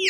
Hi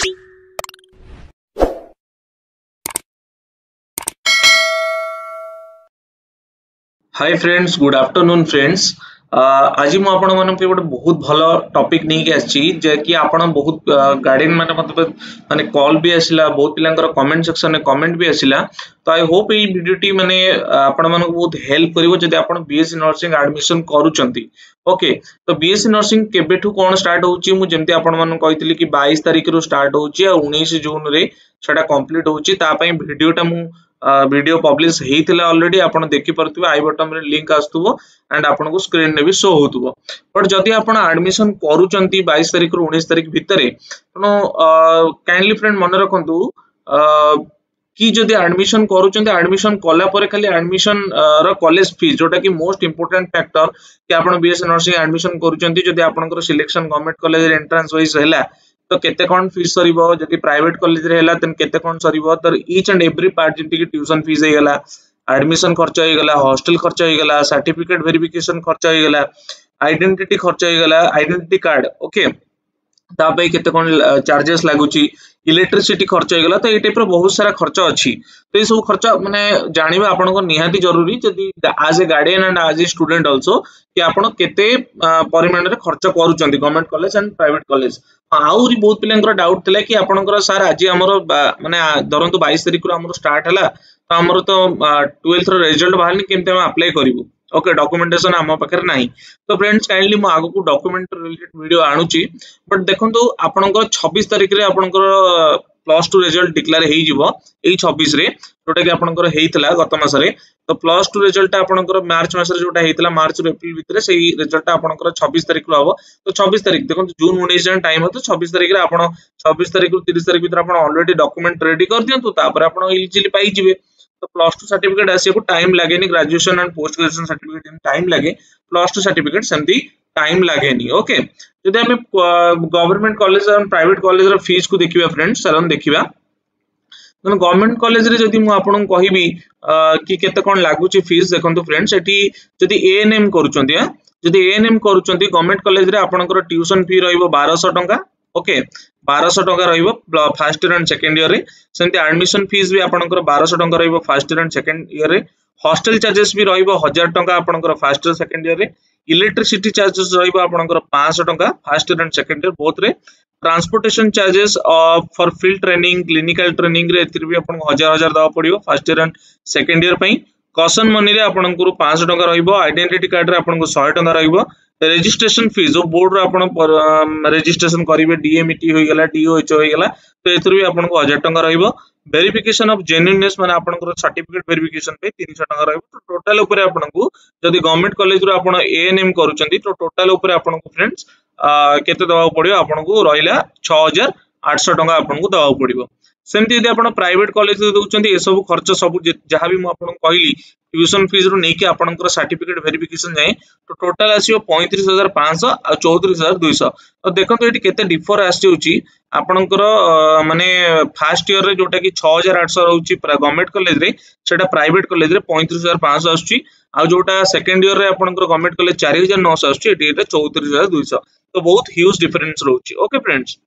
friends, good afternoon friends. आज मु आपण मन पे गोटे बहुत भल टॉपिक नहीं के आछि जे कि आपण बहुत गार्डियन माने मतलब माने कॉल भी आसिला, बहुत पिलांकर कमेंट सेक्शन में कमेंट भी आसिला। तो आई होप ये वीडियोटी माने आपण मन को बहुत हेल्प करिवो जदि आपण बीएससी नर्सिंग एडमिशन करूचंती। ओके, तो बीएससी नर्सिंग केबेठु कोन स्टार्ट होउची मु जेमति आपण मन कहितली कि 22 तारिख रु स्टार्ट होउची आ 19 जून रे सेटा कंप्लीट होउची। ता पई वीडियोटा मु वीडियो पब्लिश हेइथिला ऑलरेडी आपण देखि परथुबे, आई बटन रे लिंक आस्तुबो एंड आपण को स्क्रीन रे भी शो होतुबो। बट जदि आपण एडमिशन करूचंती 22 तारिख रु 19 तारिख भितरे तनो काइंडली फ्रेंड मन रखंतु कि जदि एडमिशन करूचंती, एडमिशन कला परे खाली एडमिशन रो कॉलेज फीस जोटा कि मोस्ट इंपोर्टेंट फैक्टर कि आपण बीएससी नर्सिंग एडमिशन करूचंती। जदि आपनकर सिलेक्शन गवर्नमेंट कॉलेज रे एंट्रेंस वाइज हैला तो केते कोन फीस सरीबो, जदि प्राइवेट कॉलेज रे हैला तन केते कोन सरीबो। तो ईच एंड एवरी पार्ट जेंति कि ट्यूशन फीस हे गेला, एडमिशन खर्च हे गेला, हॉस्टल खर्च हे गेला, सर्टिफिकेट वेरिफिकेशन खर्च हे गेला, आइडेंटिटी खर्च हे गेला, आइडेंटिटी कार्ड ओके तापई केते कोन चार्जेस लागुची, इलेक्ट्रिसिटी खर्च हे गेला। तो ए टाइप रो बहुत सारा खर्च अछि। तो ए सब खर्च माने जानिबा आपन को निहाती जरूरी जदि as a guardian and as a student also कि आपण केते परिमाण रे खर्च करूचंती government college and private college. आउरी बहुत पिलांकर डाउट थिला कि आपनकर सर आज हमर माने धरंतु 22 तारिख रो हमर स्टार्ट हला तो हमर तो 12th रो रिजल्ट बाहरनी केमते हम अप्लाई करिवु। ओके, डॉक्यूमेंटेशन हम पाखर नाही। तो फ्रेंड्स काइंडली मु आगो को डॉक्यूमेंट रिलेटेड वीडियो आणुची। बट देखंतु आपनकर 26 तारिख रे आपनकर प्लस 2 रिजल्ट डिक्लेयर हेइ जिवो एई 26 रे, जोटा कि आपनकर हेइतला गत मास रे। तो प्लस 2 रिजल्ट आपनकर मार्च मास रे जोटा हेइतला, मार्च रो एप्रिल भितरे सेही रिजल्ट आपनकर 26 तारिख रो हबो। तो 26 तारिख देखंतु जून 19 जन टाइम हो, तो 26 तारिख रे आपण 26 तारिख रु 30 तारिख भितर आपण ऑलरेडी डॉक्यूमेंट रेडी कर दियंतु, तापर आपण इजिली पाई जिवे। तो प्लस 2 सर्टिफिकेट आसे को टाइम लागेनी, graduation and post graduation certificate time लागे, प्लस 2 सर्टिफिकेट सेमती टाइम लागेनी। ओके, जदि हम गवर्नमेंट कॉलेज और प्राइवेट कॉलेज रो फीस को देखिबा फ्रेंड्स, चलन देखिबा। तो गवर्नमेंट कॉलेज रे जदि मु आपन कहिबी कि केते कोन लागुची फीस, देखंतु फ्रेंड्स एठी जदि एएनएम करूचंती, जदि एएनएम करूचंती गवर्नमेंट कॉलेज रे आपनकर ट्यूशन फी रहइबो 1200 टंका। ओके, 1200 टंका रहइबो first year and second year रे। सेमति एडमिशन फीस भी आपनकर 1200 टंका रहइबो first year and second year रे। हॉस्टल चार्जेस भी रहइबो 1000 टंका आपनकर फर्स्ट ईयर सेकंड ईयर रे। इलेक्ट्रिसिटी चार्जेस रहइबो आपनकर 500 टंका first year and second year both रे। Transportation charges for field training, clinical training रे एतिर भी आपन 1000 दवा पड़िबो first year and second year पई। कॉशन मनी रे आपन को 500 टंका रहइबो। आइडेंटिटी कार्ड रे आपन को 100 टंका रहइबो। रजिस्ट्रेशन फीस जो बोर्ड रे आपन रजिस्ट्रेशन करिवे, डीएमईटी होई गेला, डीओएच होई गेला, तो एतिर भी आपन को 1000 टंका रहइबो। वेरिफिकेशन ऑफ जेन्युइननेस माने आपन को सर्टिफिकेट वेरिफिकेशन पे 300 टंका रहइबो। तो टोटल ऊपर आपन को जदि गवर्नमेंट कॉलेज रो आपन एएनएम करूचंती तो टोटल ऊपर आपन को फ्रेंड्स केते दवा पड़ियो, आपन को रहिला 6800 टंका आपन को दवा पड़ियो। सेमति यदि आपण प्राइवेट कॉलेज रे दोउचंती ए सब खर्च सब जहां भी मु आपन कहली ट्यूशन फीस रो नेकी आपनकर सर्टिफिकेट वेरिफिकेशन जाए तो टोटल आसीयो 35500 आ 34200। तो देखंतु एटी केते डिफर आसीउची आपनकर माने फर्स्ट ईयर रे जोटा कि 6800 रहउची गवर्नमेंट कॉलेज रे, सेटा प्राइवेट कॉलेज रे 35500 आछी। आ जोटा सेकंड ईयर रे आपनकर गवर्नमेंट कॉलेज 4900 आछी, एटी 34200। तो बहुत ह्यूज डिफरेंस रहउची। ओके फ्रेंड्स,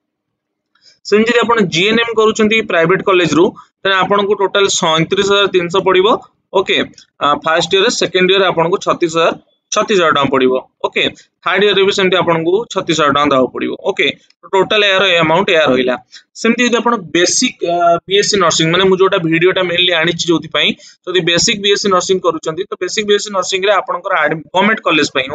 सेम जदि आपण जीएनएम करूचंती प्राइवेट कॉलेज रु त आपण को टोटल 37300 पड़िबो। Okay, first year second year आपण को 36000 टका पड़िबो। ओके, थर्ड ईयर रे भी सेमति आपण को 36000 टका दाव पड़िबो। ओके, तो टोटल यार अमाउंट यार होइला। सेमति यदि आपण बेसिक बीएससी नर्सिंग माने मु जोटा वीडियोटा मेनली आनिची जोथि पई, जदि बेसिक बीएससी नर्सिंग करूचंती तो बेसिक बीएससी नर्सिंग रे आपनकर गवर्नमेंट कॉलेज पई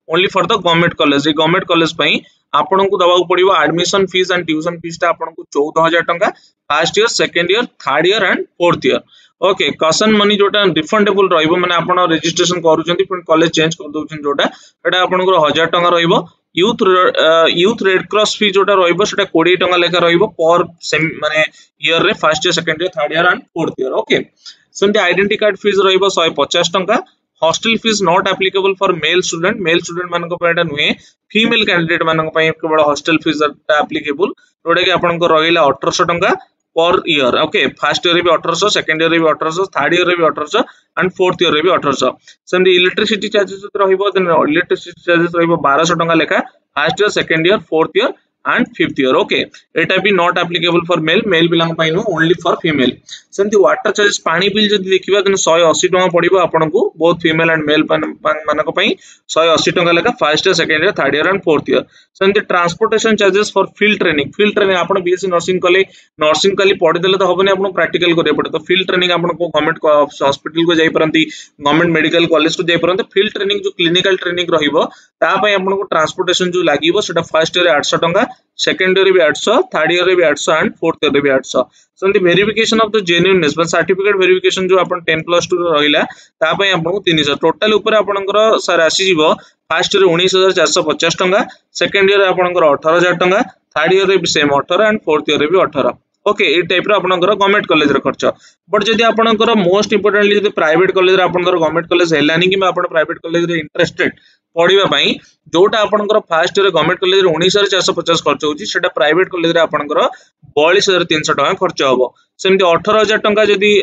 only for the government college, government college पई आपन को दबाउ पड़िबो admission fee and tuition fee ता आपन को 14000 टंका first year, second year, third year and fourth year. Okay, caution money जोटा रिफंडेबल रहइबो माने आपन रजिस्ट्रेशन करूचंती पण कॉलेज चेंज कर दोउछन जोटा एटा आपन को 1000 टंका रहइबो। यूथ रेड क्रॉस फी जोटा रहइबो सेटा 20 टंका लेखा रहइबो पर माने ईयर रे first year, second year, third year and fourth year. Okay, सेमति आइडेंटिटी कार्ड फीस रहइबो 150 टंका। Hostel fee not applicable for male student मानक पय नुहे, फीमेल कैंडिडेट मानक पय केवल हॉस्टल फीस एप्लीकेबल जोटा कि आपन को रहिला 1800 टंका per year. Okay, first year रे भी 1800, सेकंड ईयर रे भी 1800, थर्ड ईयर रे भी 1800 एंड फोर्थ ईयर रे भी 1800। सेमति इलेक्ट्रिसिटी चार्जेस रहइबो, देन इलेक्ट्रिसिटी चार्जेस रहइबो 1200 टंका लेखा first year, second year, fourth year and 5th year. Okay, एटा भी not applicable for male पिलांग पई नो, only for female. सेमती वाटर चार्जेस पानी बिल जदि देखिबा कि 180 टका पड़िबो आपनकु बोथ फीमेल एंड मेल मानक पई 180 टका लगा first year second year third year and fourth year. सेमती transportation charges for field training आपण बीएससी नर्सिंग कली पढ़ी देले तो हबनी आपण प्रैक्टिकल करे पड़े. तो फील्ड ट्रेनिंग आपण को गवर्नमेंट हॉस्पिटल को जाई परंती, गवर्नमेंट मेडिकल कॉलेज को जाई परंती. फील्ड ट्रेनिंग जो क्लिनिकल ट्रेनिंग रहिबो ता पई आपण को ट्रांसपोर्टेशन जो लागिबो सेटा फर्स्ट ईयर 800 टका, सेकंड ईयर भी 800, थर्ड ईयर भी 800 एंड फोर्थ ईयर भी 800. सेमती verification of the genuineness but certificate verification जो आपण 10+2 रहिला ता पई आपण को 300. टोटल ऊपर आपनकर सर आसी जीवो फर्स्ट ईयर 19,450 टका, सेकंड ईयर आपनकर 18,000 टका, थर्ड ईयर भी सेम 18 एंड फोर्थ ईयर भी 18. ओके, ए टाइप रो आपनकर गवर्नमेंट कॉलेज रो खर्च. बट जदि आपनकर मोस्ट इंपोर्टेंटली जदि प्राइवेट कॉलेज रो आपनकर गवर्नमेंट कॉलेज हेलानी कि आपण प्राइवेट कॉलेज रे इंटरेस्टेड पढ़िबा पई जोटा आपनकर फर्स्ट ईयर गवर्नमेंट कॉलेज रे 19,450 खर्च होची सेटा प्राइवेट कॉलेज रे आपनकर 42,300 टका खर्च होबो. सेमती 18,000 टका जदि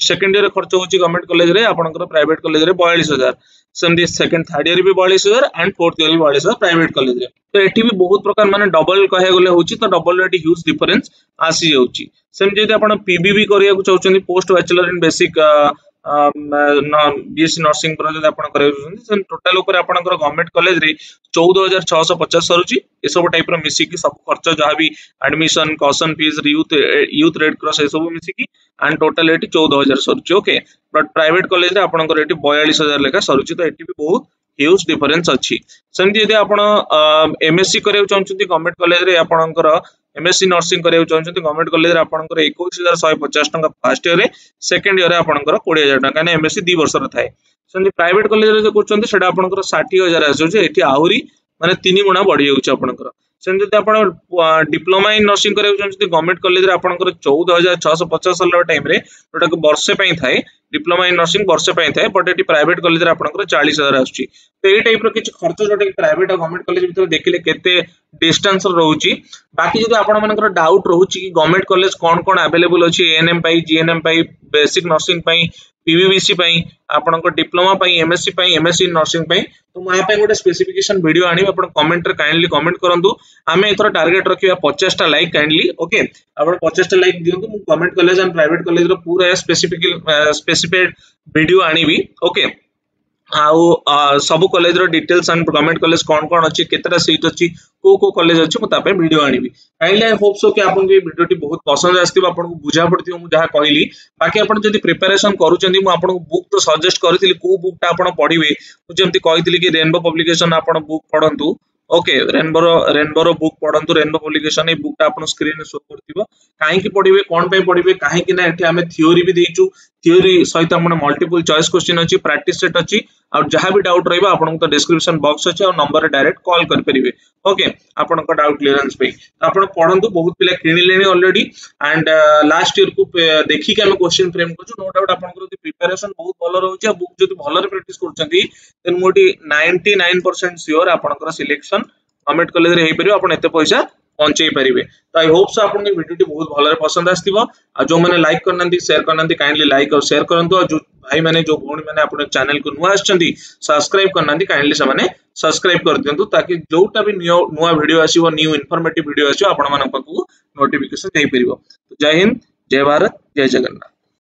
सेकंड ईयर खर्च होची गवर्नमेंट कॉलेज रे आपनकर प्राइवेट कॉलेज रे 42,000. सेमती सेकंड थर्ड ईयर भी 42,000 एंड फोर्थ ईयर भी 42,000 प्राइवेट कॉलेज रे. तो एठी भी बहुत प्रकार माने डबल कहे गले होची, तो डबल रेट ह्यूज डिफरेंस आसी जाउची. सेम जदि आपण पीबीबी करिया को चाहउछन्ती post bachelor in basic BSc nursing पर जदि आपण करिया चाहउछन्ती टोटल ऊपर आपनकर गवर्नमेंट कॉलेज रे 14,650 सरुची. ए सब टाइप रो मिसी की सब खर्च जहा भी admission caution fee youth red cross ए सब मिसी की एंड टोटल एटी 14,000 सरुची. ओके, बट प्राइवेट कॉलेज रे आपनकर एटी 42,000 लेखा सरुची. तो एटी भी बहुत ह्यूज डिफरेंस अछि. सेमती यदि आपण एमएससी करिया चाहउछन्ती गवर्नमेंट कॉलेज रे आपनकर एमएससी नर्सिंग करिया चाहउछन्ती गवर्नमेंट कॉलेज रे आपनकर 21,150 टका फर्स्ट ईयर रे, सेकंड ईयर रे आपनकर 20,000 टका ने एमएससी 2 वर्ष रे थाए. सेमती प्राइवेट कॉलेज रे जो करछन्ती सेटा आपनकर 60,000 आसुची. एठी आहुरी माने 3 गुणा बढ़ी जाउची आपनकर. सेमती जदि आपण डिप्लोमा इन नर्सिंग करिया चाहउछन्ती गवर्नमेंट कॉलेज रे आपनकर 14,650 वाला टाइम रे जोटा को वर्षे पई थाए. डिप्लोमा इन नर्सिंग वर्षे पई थाए, बट एटी प्राइवेट कॉलेज रे आपनकर 40,000 आसुची. तो ए टाइप रो किछ खर्च जोटा कि प्राइवेट और गवर्नमेंट कॉलेज भीतर देखिले केते डिस्टेंस रहउची. बाकी जदि आपण मानकर डाउट रहउची कि गवर्नमेंट कॉलेज कोन अवेलेबल अछि एएनएम पई, जीएनएम पई, बेसिक नर्सिंग पई, पीवीबीसी पई, आपनकर डिप्लोमा पई, एमएससी पई, एमएससी नर्सिंग पई, तो मैं पे गोटे स्पेसिफिकेशन वीडियो आनी आपण कमेंट रे काइंडली कमेंट करंतु. आमे एथर टारगेट रखिया 50 टा लाइक काइंडली. ओके, आपण 50 टा लाइक दियंतु. मु government college and private college रो पूरा स्पेसिफिक वीडियो आनीबी. ओके, आउ सब कॉलेज रो डिटेल्स एंड गवर्नमेंट कॉलेज कोन अछि, केतेटा सीट अछि, को कॉलेज अछि, मु तापे वीडियो आनीबी. काइंडली आई होप सो कि आपन के वीडियोटी बहुत पसंद आस्तिबो, आपन को बुझा पड़तिबो मु जहा कहली. बाकी आपन जदि प्रिपरेशन करूचंदी मु आपन को बुक तो सजेस्ट करथिली, को बुक टा आपन पढिबे. मु जेमति कहितली कि रेनबो पब्लिकेशन आपन बुक पढंतु. ओके, रेनबो बुक पढंतु. रेनबो पब्लिकेशन ए बुक टा आपन स्क्रीन रे शो करथिबो. काहे कि पढिबे, कोन पे पढिबे, काहे कि ना एठी हमें थ्योरी भी देइचु. थ्योरी सहित हमने मल्टीपल चॉइस क्वेश्चन अछि, प्रैक्टिस सेट अछि. और जहां भी डाउट रहइबा आपन को डिस्क्रिप्शन बॉक्स अछि और नंबर रे डायरेक्ट कॉल कर परिबे. ओके, आपन को डाउट क्लियरेंस पे आपन पढंतु. बहुत पिला किनि लेनी ऑलरेडी एंड लास्ट ईयर को देखि के हम क्वेश्चन फ्रेम करछु. नो डाउट आपन को प्रिपरेशन बहुत भलो रहउछि. बुक जदि भलो रे प्रैक्टिस करछंती देन मोटी 99% श्योर आपन को सिलेक्शन गवर्नमेंट कॉलेज रे हेइ परिबो. आपन एते पैसा पहुंचाई परिबे. तो आई होप सो आपन के वीडियोटी बहुत भलो रे पसंद आस्तिबो. आ जो माने लाइक करनंती शेयर करनंती काइंडली लाइक और शेयर करंतु. और जो भाई माने जो भौणी माने आपन चैनल को नुआ आछंती सब्सक्राइब करनंती काइंडली से माने सब्सक्राइब कर दियंतु, ताकि जोटा भी नुआ वीडियो आसीबो, न्यू इन्फॉर्मेटिव वीडियो आसीबो, आपन मानन पाखु नोटिफिकेशन जाई परिबो. तो जय हिंद, जय भारत, जय जगन्नाथ.